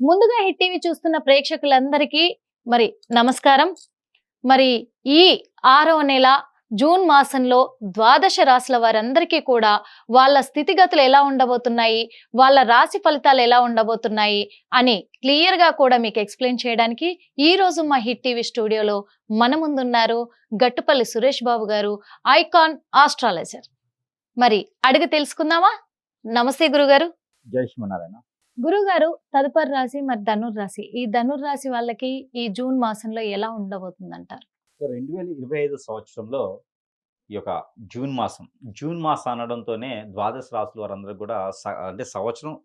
ముందుగా hit TV చూస్తున్న ప్రేక్షకులందరికీ మరి నమస్కారం. మరి ఈ 6వ నెల జూన్ మాసంలో ద్వాదశ రాశుల వారందరికీ కూడా వాళ్ళ స్థితిగతులు ఎలా ఉండబోతున్నాయి, వాళ్ళ రాశి ఫలితాలు ఎలా ఉండబోతున్నాయి అని క్లియర్ గా కూడా మీకు ఎక్స్ప్లెయిన్ చేయడానికి ఈ రోజు మా హిట్ టీవీ స్టూడియోలో మన ముందున్నారు గట్టుపల్లి సురేష్ బాబు గారు, ఐకాన్ ఆస్ట్రాలజర్. మరి అడిగి తెలుసుకుందామా? నమస్తే గురుగారు. జై శ్రీమన్నారాయణ. గురుగారు, తదుపరి రాశి మరి ధనుర్రాశి. ఈ ధనుర్రాశి వాళ్ళకి ఈ జూన్ మాసంలో ఎలా ఉండబోతుంది అంటారు? 2025 సంవత్సరంలో ఈ యొక్క జూన్ మాసం అనడంతోనే ద్వాదశ రాశుల వారందరూ కూడా అంటే సంవత్సరం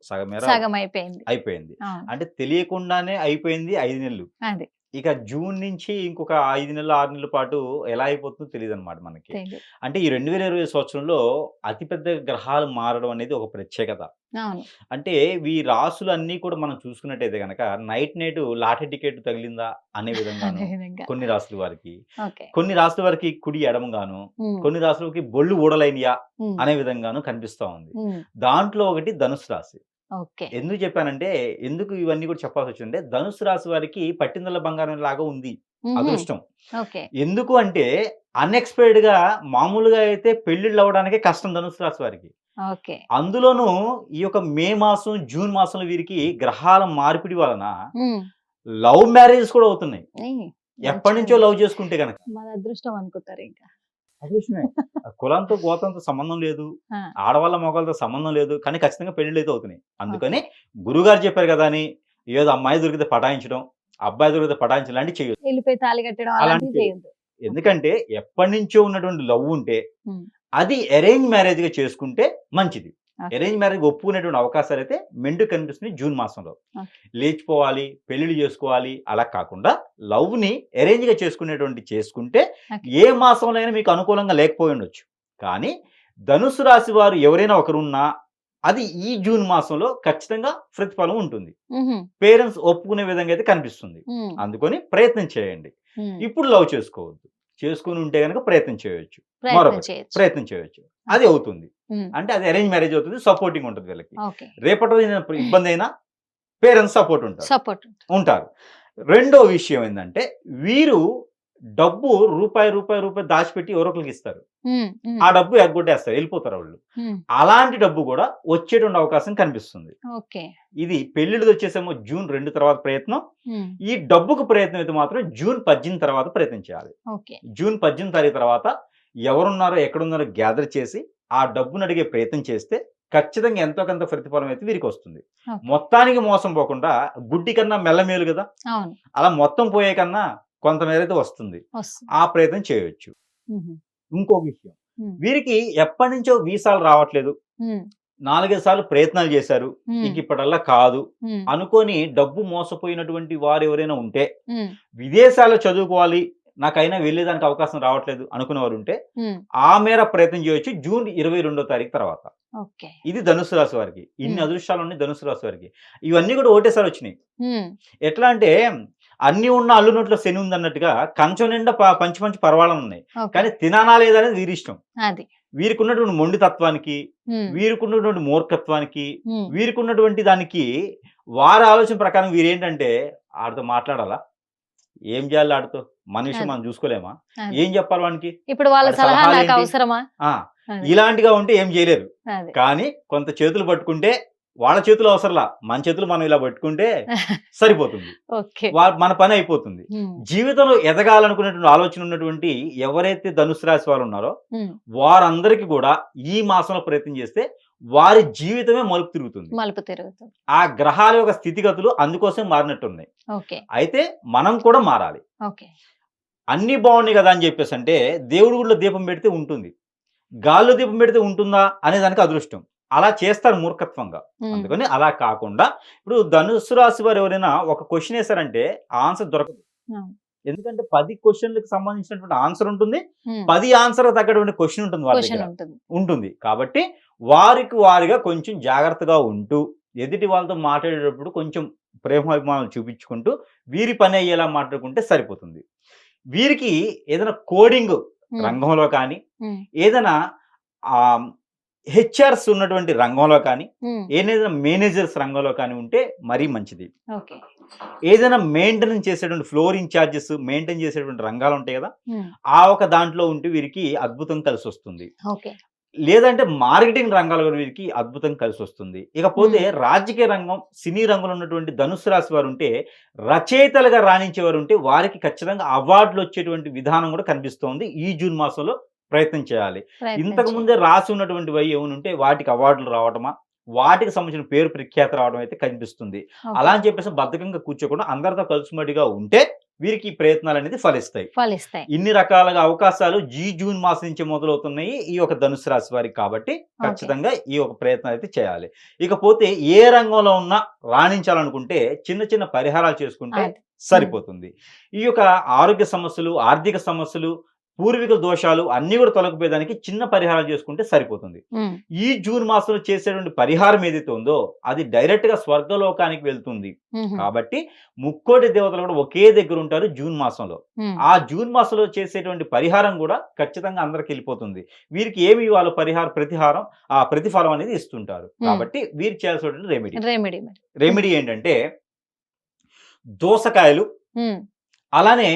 సగం అయిపోయింది. అంటే తెలియకుండానే అయిపోయింది 5 నెలలు. అదే ఇక జూన్ నుంచి ఇంకొక 5 నెలలు 6 నెలల పాటు ఎలా అయిపోతుందో తెలియదు అనమాట మనకి. అంటే ఈ 2020 సంవత్సరంలో అతిపెద్ద గ్రహాలు మారడం అనేది ఒక ప్రత్యేకత. అంటే ఈ రాసులు అన్నీ కూడా మనం చూసుకున్నట్టయితే కనుక నైట్ లాటరీ టికెట్ తగిలిందా అనే విధంగాను కొన్ని రాసుల వారికి, కొన్ని రాసుల వారికి కుడి ఎడమగాను, కొన్ని రాసులకి బొళ్ళు ఊడలైనయా అనే విధంగాను కనిపిస్తా ఉంది. దాంట్లో ఒకటి ధనుసు రాశి. ఎందుకు చెప్పానంటే, ఎందుకు ఇవన్నీ కూడా చెప్పాల్సి వచ్చిందంటే, ధనుసు రాశి వారికి పట్టిందల బంగారం లాగా ఉంది అదృష్టం. ఎందుకు అంటే అన్ఎక్స్పెక్టెడ్ గా మామూలుగా అయితే పెళ్లిళ్ళు అవ్వడానికి కష్టం ధనుసు రాశి వారికి. అందులోనూ ఈ యొక్క మే మాసం జూన్ మాసంలో వీరికి గ్రహాల మార్పిడి వలన లవ్ మ్యారేజెస్ కూడా అవుతున్నాయి. ఎప్పటి నుంచో లవ్ చేసుకుంటే కనుక అదృష్టం అనుకుంటారు. ఇంకా అదృష్టమే. కులంతో గోత్రంతో సంబంధం లేదు, ఆడవాళ్ళ మొగలతో సంబంధం లేదు, కానీ ఖచ్చితంగా పెళ్లిళ్ళు అయితే అవుతున్నాయి. అందుకని గురుగారు చెప్పారు కదా అని ఏదో అమ్మాయి దొరికితే పటాయించడం, అబ్బాయి దొరికితే పటాయించడం లాంటివి చేయొద్దు. ఎందుకంటే ఎప్పటి నుంచో ఉన్నటువంటి లవ్ ఉంటే అది అరేంజ్ మ్యారేజ్ గా చేసుకుంటే మంచిది. అరేంజ్ మ్యారేజ్ ఒప్పుకునేటువంటి అవకాశాలు అయితే మెండు కనిపిస్తుంది జూన్ మాసంలో. లేచిపోవాలి, పెళ్లిళ్ళు చేసుకోవాలి అలా కాకుండా లవ్ ని అరేంజ్ గా చేసుకుంటే ఏ మాసంలో అయినా మీకు అనుకూలంగా లేకపోయి ఉండొచ్చు. కానీ ధనుసు రాశి వారు ఎవరైనా ఒకరున్నా అది ఈ జూన్ మాసంలో ఖచ్చితంగా ప్రతిఫలం ఉంటుంది. పేరెంట్స్ ఒప్పుకునే విధంగా అయితే కనిపిస్తుంది. అందుకని ప్రయత్నం చేయండి. ఇప్పుడు లవ్ చేసుకోవద్దు, చేసుకుని ఉంటే కనుక ప్రయత్నం చేయొచ్చు, మరొకటి ప్రయత్నం చేయొచ్చు, అది అవుతుంది. అంటే అది అరేంజ్ మ్యారేజ్ అవుతుంది, సపోర్టింగ్ ఉంటుంది వీళ్ళకి. రేపటి ఇబ్బంది అయినా పేరెంట్స్ సపోర్ట్ ఉంటారు. రెండో విషయం ఏంటంటే, వీరు డబ్బు రూపాయి దాచిపెట్టి ఎవరొకరికి ఇస్తారు, ఆ డబ్బు ఎగ్గొట్టేస్తారు, వెళ్ళిపోతారు వాళ్ళు. అలాంటి డబ్బు కూడా వచ్చేటువంటి అవకాశం కనిపిస్తుంది. ఇది పెళ్లిళ్ళు వచ్చేసేమో జూన్ 2 తర్వాత ప్రయత్నం. ఈ డబ్బుకు ప్రయత్నం అయితే మాత్రం జూన్ 18 తర్వాత ప్రయత్నం చేయాలి. జూన్ 18 తారీఖు తర్వాత ఎవరున్నారో ఎక్కడున్నారో గ్యాదర్ చేసి ఆ డబ్బును అడిగే ప్రయత్నం చేస్తే ఖచ్చితంగా ఎంతో కొంత ప్రతిఫలం అయితే వీరికి వస్తుంది. మొత్తానికి మోసం పోకుండా గుడ్డి కన్నా మెల్లమేలు కదా, అలా మొత్తం పోయే కన్నా కొంతమేర అయితే వస్తుంది. ఆ ప్రయత్నం చేయొచ్చు. ఇంకో విషయం, వీరికి ఎప్పటి నుంచో వీసాలు రావట్లేదు, 4-5 సార్లు ప్రయత్నాలు చేశారు, ఇంక ఇప్పటల్లా కాదు అనుకొని డబ్బు మోసపోయినటువంటి వారు ఎవరైనా ఉంటే, విదేశాల్లో చదువుకోవాలి నాకైనా వెళ్ళేదానికి అవకాశం రావట్లేదు అనుకునే వారు ఉంటే ఆ మేర ప్రయత్నం చేయొచ్చు జూన్ 22వ తారీఖు తర్వాత. ఇది ధనుసు రాశి వారికి. ఇన్ని అదృష్టాలు ఉన్నాయి ధనుసు రాశి వారికి. ఇవన్నీ కూడా ఒకటేసారి వచ్చినాయి. ఎట్లా అంటే అన్ని ఉన్న అల్లు నోట్లో శని ఉంది అన్నట్టుగా కంచం నిండా పంచి పర్వాలని ఉన్నాయి, కానీ తినానా లేదనేది వీరి ఇష్టం. వీరికి ఉన్నటువంటి మొండి తత్వానికి, వీరికి ఉన్నటువంటి మూర్ఖత్వానికి, వీరికి ఉన్నటువంటి దానికి వారి ఆలోచన ప్రకారం వీరేంటంటే ఆడితో మాట్లాడాలా, ఏం చేయాలి, ఆడితో మన విషయం మనం చూసుకోలేమా, ఏం చెప్పాలి వానికి, ఇప్పుడు వాళ్ళ సలహా నాకు అవసరమా, ఇలాంటిగా ఉంటే ఏం చేయలేరు. కానీ కొంత చేతులు పట్టుకుంటే వాళ్ళ చేతులు అవసరంలా, మన చేతులు మనం ఇలా పట్టుకుంటే సరిపోతుంది, మన పని అయిపోతుంది. జీవితంలో ఎదగాలనుకునేటువంటి ఆలోచన ఉన్నటువంటి ఎవరైతే ధనుసు రాశి వారు ఉన్నారో వారందరికీ కూడా ఈ మాసంలో ప్రయత్నం చేస్తే వారి జీవితమే మలుపు తిరుగుతుంది. ఆ గ్రహాల యొక్క స్థితిగతులు అందుకోసం మారినట్టున్నాయి. అయితే మనం కూడా మారాలి. అన్ని బాగున్నాయి కదా అని చెప్పేసి అంటే దేవుడి గుడిలో దీపం పెడితే ఉంటుంది, గాల్లో దీపం పెడితే ఉంటుందా అనే దానికి అదృష్టం. అలా చేస్తారు మూర్ఖత్వంగా. అందుకని అలా కాకుండా ఇప్పుడు ధనుసు రాశి వారు ఎవరైనా ఒక క్వశ్చన్ వేశారంటే ఆన్సర్ దొరకదు. ఎందుకంటే 10 క్వశ్చన్లకు సంబంధించినటువంటి ఆన్సర్ ఉంటుంది, 10 ఆన్సర్ తగ్గటువంటి క్వశ్చన్ ఉంటుంది వాళ్ళ దగ్గర ఉంటుంది. కాబట్టి వారిగా కొంచెం జాగ్రత్తగా ఉంటూ ఎదుటి వాళ్ళతో మాట్లాడేటప్పుడు కొంచెం ప్రేమాభిమానాలు చూపించుకుంటూ వీరి పని అయ్యేలా మాట్లాడుకుంటే సరిపోతుంది. వీరికి ఏదైనా కోడింగ్ రంగంలో కానీ, ఏదైనా హెచ్ఆర్స్ ఉన్నటువంటి రంగంలో కానీ ఉమ్, ఏదైనా మేనేజర్స్ రంగంలో కానీ ఉంటే మరీ మంచిది. ఓకే. ఏదైనా మెయింటెనెన్స్ చేసేటువంటి ఫ్లోర్ ఇన్ఛార్జెస్ మెయింటైన్ చేసేటువంటి రంగాలు ఉంటాయి కదా, ఉమ్, ఆ ఒక దాంట్లో ఉంటే వీరికి అద్భుతం కలిసి వస్తుంది. ఓకే. లేదంటే మార్కెటింగ్ రంగాల్లో కూడా వీరికి అద్భుతం కలిసి వస్తుంది. ఇకపోతే రాజకీయ రంగం, సినీ రంగంలో ఉన్నటువంటి ధనుస్సు రాశి వారు ఉంటే, రచయితలుగా రాణించేవారు ఉంటే వారికి ఖచ్చితంగా అవార్డులు వచ్చేటువంటి విధానం కూడా కనిపిస్తోంది. ఈ జూన్ మాసంలో ప్రయత్నం చేయాలి. ప్రయత్నం ఇంతకు ముందే రాసి ఉన్నటువంటివి ఏమైనా ఉంటే వాటికి అవార్డులు రావటమా, వాటికి సంబంధించిన పేరు ప్రఖ్యాతి రావడం అయితే కనిపిస్తుంది. ఓకే. అలా అని చెప్పేసి బద్ధకంగా కూర్చోకుండా అందరితో కలిసిమడిగా ఉంటే వీరికి ఈ ప్రయత్నాలు అనేది ఫలిస్తాయి. ఫలిస్తాయి. ఇన్ని రకాలుగా అవకాశాలు జూన్ మాసం నుంచి మొదలవుతున్నాయి ఈ యొక్క ధనుసు రాశి వారికి. కాబట్టి ఖచ్చితంగా ఈ ఒక ప్రయత్నం అయితే చేయాలి. ఇకపోతే ఏ రంగంలో ఉన్నా రాణించాలనుకుంటే చిన్న చిన్న పరిహారాలు చేసుకుంటే అది. సరిపోతుంది. ఈ యొక్క ఆరోగ్య సమస్యలు, ఆర్థిక సమస్యలు, పూర్వీకుల దోషాలు అన్ని కూడా తొలగిపోయేదానికి చిన్న పరిహారాలు చేసుకుంటే సరిపోతుంది. ఉమ్, ఈ జూన్ మాసంలో చేసేటువంటి పరిహారం ఏదైతే ఉందో అది డైరెక్ట్ గా స్వర్గలోకానికి వెళ్తుంది. ఉమ్, కాబట్టి ముక్కోటి దేవతలు కూడా ఒకే దగ్గర ఉంటారు జూన్ మాసంలో. ఉమ్, ఆ జూన్ మాసంలో చేసేటువంటి పరిహారం కూడా ఖచ్చితంగా అందరికి వెళ్ళిపోతుంది. వీరికి ఏమి ఇవ్వాలో ప్రతిఫలం అనేది ఇస్తుంటారు. కాబట్టి వీరు చేయాల్సినటువంటి రెమెడీ ఏంటంటే దోసకాయలు, ఉమ్, అలానే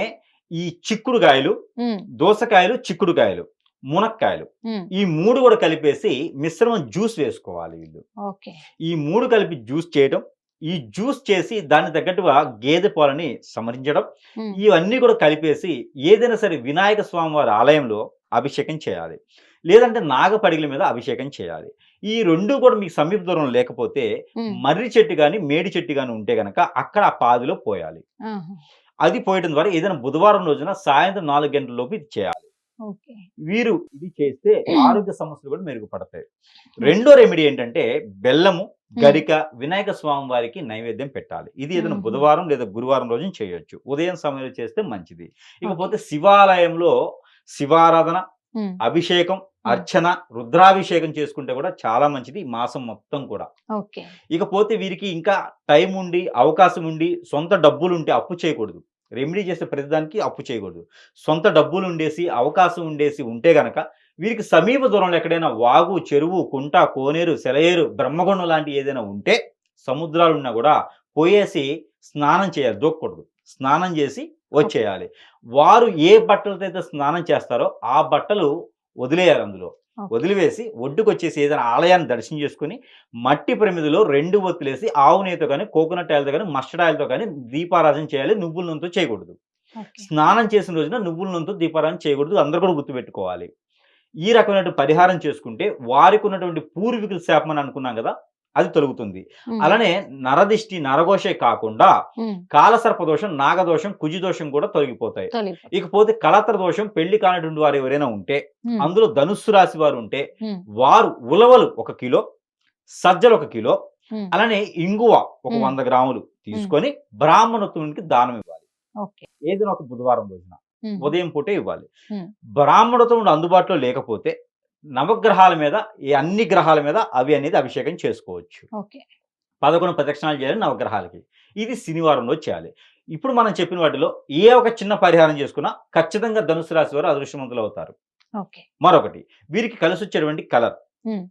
ఈ చిక్కుడుకాయలు, ఉమ్, దోసకాయలు, చిక్కుడుకాయలు, మునక్కాయలు, ఉమ్, ఈ 3 కూడా కలిపేసి మిశ్రమం జ్యూస్ వేసుకోవాలి వీళ్ళు. ఓకే. ఈ 3 కలిపి జ్యూస్ చేయడం, ఈ జ్యూస్ చేసి దాన్ని తగ్గట్టుగా గేదె పాలని సమరించడం, ఉమ్, ఇవన్నీ కూడా కలిపేసి ఏదైనా సరే వినాయక స్వామి వారి ఆలయంలో అభిషేకం చేయాలి. లేదంటే నాగపడిగల మీద అభిషేకం చేయాలి. ఈ 2 కూడా మీకు సమీప దూరంలో లేకపోతే ఉమ్, మర్రి చెట్టు కానీ మేడి చెట్టు కానీ ఉంటే గనక అక్కడ ఆ పాదిలో పోయాలి. ఆహా, అది పోయడం ద్వారా ఏదైనా బుధవారం రోజున సాయంత్రం 4 గంటల లోపు ఇది చేయాలి. ఓకే. వీరు ఇది చేస్తే ఆరోగ్య సమస్యలు కూడా మెరుగుపడతాయి. రెండో రెమెడీ ఏంటంటే బెల్లము, గరిక వినాయక స్వామి వారికి నైవేద్యం పెట్టాలి. ఇది ఏదైనా బుధవారం లేదా గురువారం రోజున చేయొచ్చు. ఉదయం సమయంలో చేస్తే మంచిది. ఇకపోతే శివాలయంలో శివారాధన, ఉమ్, అభిషేకం, అర్చన, రుద్రాభిషేకం చేసుకుంటే కూడా చాలా మంచిది ఈ మాసం మొత్తం కూడా. ఓకే. ఇకపోతే వీరికి ఇంకా టైం ఉండి, అవకాశం ఉండి, సొంత డబ్బులు ఉంటే అప్పు చేయకూడదు. రెమెడీ చేసే ప్రతిదానికి అప్పు చేయకూడదు. సొంత డబ్బులు ఉండేసి, అవకాశం ఉండేసి ఉంటే గనక వీరికి సమీప దూరంలో ఎక్కడైనా వాగు, చెరువు, కుంట, కోనేరు, సెలయేరు, బ్రహ్మగుండం లాంటి ఏదైనా ఉంటే, సముద్రాలు ఉన్నా కూడా పోయేసి స్నానం చేయాలి. దూకకూడదు. స్నానం చేసి వచ్చేయాలి. వారు ఏ బట్టలతో అయితే స్నానం చేస్తారో ఆ బట్టలు వదిలేయాలి. అందులో వదిలివేసి ఒడ్డుకు వచ్చేసి ఏదైనా ఆలయాన్ని దర్శనం చేసుకుని మట్టి ప్రమిదిలో 2 ఒత్తులేసి ఆవు నెయ్యితో కానీ, కోకోనట్ ఆయిల్తో కానీ, మస్టర్డ్ ఆయిల్తో కానీ దీపారాధన చేయాలి. నువ్వుల నూనెతో చేయకూడదు. స్నానం చేసిన రోజున నువ్వుల నూనెతో దీపారాధన చేయకూడదు. అందరూ కూడా గుర్తుపెట్టుకోవాలి. ఈ రకమైన పరిహారం చేసుకుంటే వారికి ఉన్నటువంటి పూర్వీకుల శాపం అని అనుకున్నాం కదా, అది తొలగుతుంది. అలానే నరదిష్టి, నరఘోషే కాకుండా కాలసర్పదోషం, నాగదోషం, కుజిదోషం కూడా తొలగిపోతాయి. ఇకపోతే కలత్ర దోషం, పెళ్లి కానటువంటి వారు ఎవరైనా ఉంటే, అందులో ధనుస్సు రాశి వారు ఉంటే వారు ఉలవలు 1 కిలో, సజ్జలు 1 కిలో, అలానే ఇంగువ ఒక 100 గ్రాములు తీసుకొని బ్రాహ్మణోత్తమునికి దానం ఇవ్వాలి. ఏదైనా ఒక బుధవారం రోజున ఉదయం పూటే ఇవ్వాలి. బ్రాహ్మణోత్తముడు అందుబాటులో లేకపోతే నవగ్రహాల మీద, అన్ని గ్రహాల మీద అవి అనేది అభిషేకం చేసుకోవచ్చు. 11 ప్రదక్షిణాలు చేయాలి నవగ్రహాలకి. ఇది శనివారంలో చేయాలి. ఇప్పుడు మనం చెప్పిన వాటిలో ఏ ఒక చిన్న పరిహారం చేసుకున్నా ఖచ్చితంగా ధనుసు రాశి వారు అదృష్టవంతులు అవుతారు. మరొకటి, వీరికి కలిసి వచ్చేటువంటి colour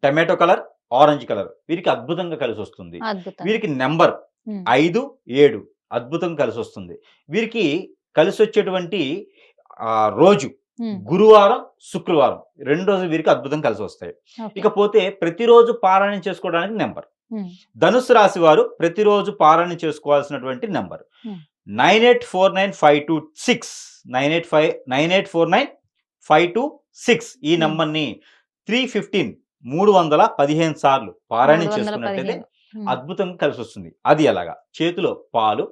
tomato colour, orange colour వీరికి అద్భుతంగా కలిసి వస్తుంది. వీరికి నెంబర్ 5, 7 అద్భుతంగా కలిసి వస్తుంది. వీరికి కలిసి వచ్చేటువంటి రోజు గురువారం, శుక్రవారం 2 రోజులు వీరికి అద్భుతంగా కలిసి వస్తాయి. ఇకపోతే ప్రతిరోజు పారాయణం చేసుకోవడానికి నెంబర్, ధనుసు రాశి వారు ప్రతిరోజు పారాయణం చేసుకోవాల్సినటువంటి నెంబర్ 984952 984952 ఈ నెంబర్ని 315 సార్లు పారాయణం చేసుకున్నట్టయితే అద్భుతంగా కలిసి వస్తుంది. అది ఎలాగా? చేతిలో పాలు,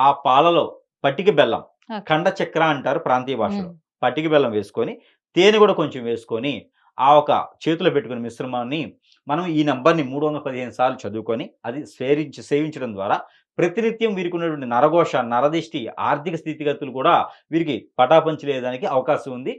ఆ పాలలో పట్టిక బెల్లం, ఖండ చక్ర అంటారు ప్రాంతీయ భాషలో, పట్టిక బెల్లం వేసుకొని తేనె కూడా కొంచెం వేసుకొని ఆ ఒక చేతిలో పెట్టుకుని మిశ్రమాన్ని మనం ఈ నంబర్ని 315 సార్లు చదువుకొని అది సేవించడం ద్వారా ప్రతినిత్యం వీరికి ఉన్నటువంటి నరఘోష, నరదిష్టి, ఆర్థిక స్థితిగతులు కూడా వీరికి పటాపంచలేదానికి అవకాశం ఉంది.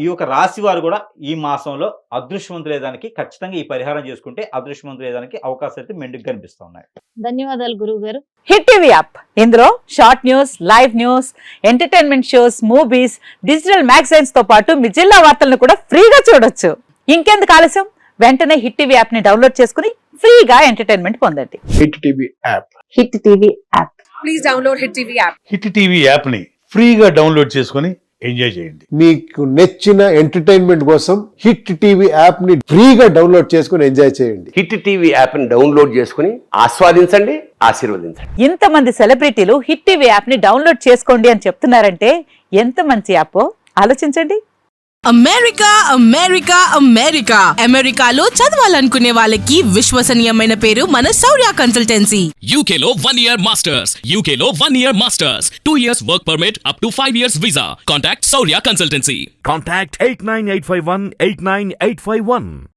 ఈ యొక్క రాశి వారు కూడా ఈ మాసంలో అదృష్టవంతులేదానికి ఖచ్చితంగా ఈ పరిహారం చేసుకుంటే అదృష్టవంతులేదానికి అవకాశం అయితే మెండుగా కనిపిస్తూ ఉన్నాయి. ధన్యవాదాలు గురువు గారు. హిట్ టీవీ యాప్, ఇందులో short news, live news, entertainment shows, movies, digital magazines తో పాటు మీ జిల్లా వార్తలను కూడా ఫ్రీగా చూడొచ్చు. ఇంకెందుకు ఆలస్యం, వెంటనే హిట్ టీవీ యాప్ ని డౌన్లోడ్ చేసుకుని ఫ్రీగా ఎంటర్టైన్మెంట్ పొందండి. Hit TV app. Hit TV app. Please download Hit TV app. Hit TV యాప్ని ఫ్రీగా డౌన్లోడ్ చేసుకొని ఎంజాయ్ చేయండి. మీకు నచ్చిన ఎంటర్టైన్మెంట్ కోసం హిట్ టీవీ యాప్ ని ఫ్రీగా డౌన్లోడ్ చేసుకుని ఎంజాయ్ చేయండి. హిట్ టీవీ యాప్ని డౌన్లోడ్ చేసుకుని ఆస్వాదించండి, ఆశీర్వదించండి. ఇంతమంది సెలబ్రిటీలు హిట్ టీవీ యాప్ ని డౌన్లోడ్ చేసుకోండి అని చెప్తున్నారంటే ఎంత మంచి యాప్ ఆలోచించండి. అమెరికా అమెరికా అమెరికా అమెరికాలో చదవాలనుకునే వాళ్ళకి విశ్వసనీయమైన పేరు మన శౌర్య కన్సల్టెన్సీ. UK లో 1 year masters. UK లో 1 year masters. 2 years work permit up to 5 years visa. Contact Saurya Consultancy. Contact 89851 89851.